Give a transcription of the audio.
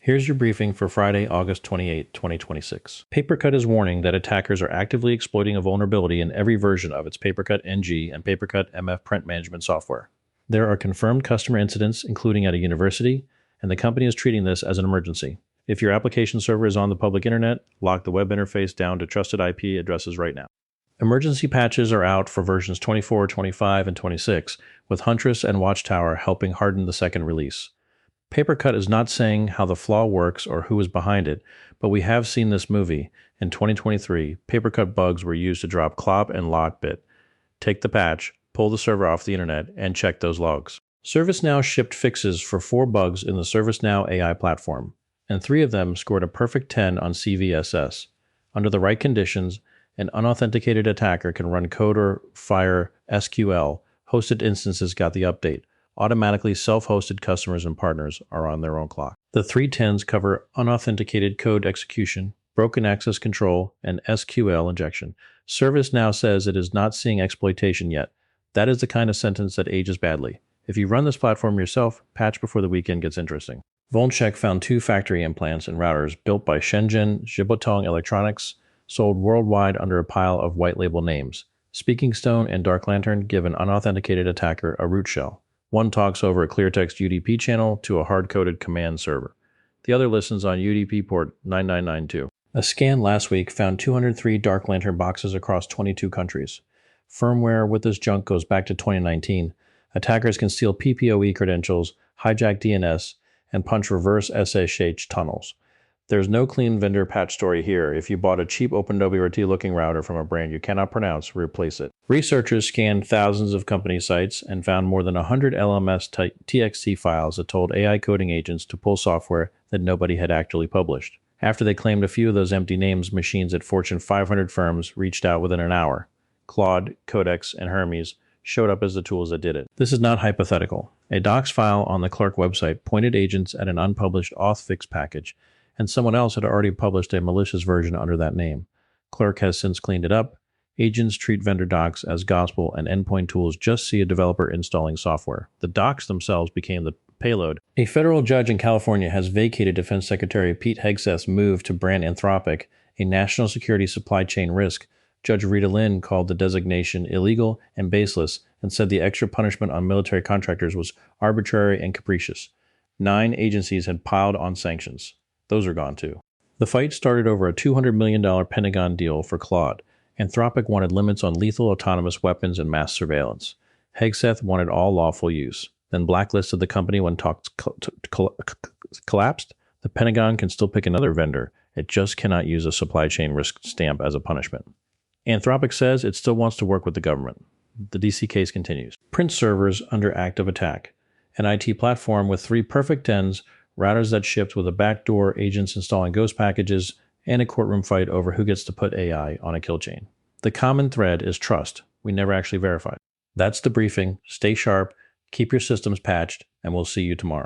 Here's your briefing for Friday, August 28, 2026. PaperCut is warning that attackers are actively exploiting a vulnerability in every version of its PaperCut NG and PaperCut MF print management software. There are confirmed customer incidents, including at a university, and the company is treating this as an emergency. If your application server is on the public internet, lock the web interface down to trusted IP addresses right now. Emergency patches are out for versions 24, 25, and 26, with Huntress and Watchtower helping harden the second release. PaperCut is not saying how the flaw works or who is behind it, but we have seen this movie. In 2023, PaperCut bugs were used to drop clop and lockbit. Take the patch, pull the server off the internet, and check those logs. ServiceNow shipped fixes for 4 bugs in the ServiceNow AI platform, and 3 of them scored a perfect 10 on CVSS. Under the right conditions, an unauthenticated attacker can run code or fire SQL. Hosted instances got the update. Automatically self-hosted customers and partners are on their own clock. The 3 10s cover unauthenticated code execution, broken access control, and SQL injection. ServiceNow says it is not seeing exploitation yet. That is the kind of sentence that ages badly. If you run this platform yourself, patch before the weekend gets interesting. Vulncheck found 2 factory implants and routers built by Shenzhen Jibotong Electronics, sold worldwide under a pile of white label names. Speaking Stone and Dark Lantern give an unauthenticated attacker a root shell. One talks over a cleartext UDP channel to a hard-coded command server. The other listens on UDP port 9992. A scan last week found 203 Dark Lantern boxes across 22 countries. Firmware with this junk goes back to 2019. Attackers can steal PPOE credentials, hijack DNS, and punch reverse SSH tunnels. There's no clean vendor patch story here. If you bought a cheap OpenWRT looking router from a brand you cannot pronounce, replace it. Researchers scanned thousands of company sites and found more than 100 LMS TXT files that told AI coding agents to pull software that nobody had actually published. After they claimed a few of those empty names, machines at Fortune 500 firms reached out within an hour. Claude, Codex, and Hermes showed up as the tools that did it. This is not hypothetical. A docs file on the Clerk website pointed agents at an unpublished auth-fix package, and someone else had already published a malicious version under that name. Clerk has since cleaned it up. Agents treat vendor docs as gospel, and endpoint tools just see a developer installing software. The docs themselves became the payload. A federal judge in California has vacated Defense Secretary Pete Hegseth's move to brand Anthropic a national security supply chain risk. Judge Rita Lynn called the designation illegal and baseless and said the extra punishment on military contractors was arbitrary and capricious. 9 agencies had piled on sanctions. Those are gone too. The fight started over a $200 million Pentagon deal for Claude. Anthropic wanted limits on lethal autonomous weapons and mass surveillance. Hegseth wanted all lawful use, then blacklisted the company when talks collapsed. The Pentagon can still pick another vendor. It just cannot use a supply chain risk stamp as a punishment. Anthropic says it still wants to work with the government. The DC case continues. Print servers under active attack. An IT platform with 3 perfect 10s, routers that shipped with a backdoor, agents installing ghost packages, and a courtroom fight over who gets to put AI on a kill chain. The common thread is trust. We never actually verified. That's the briefing. Stay sharp, keep your systems patched, and we'll see you tomorrow.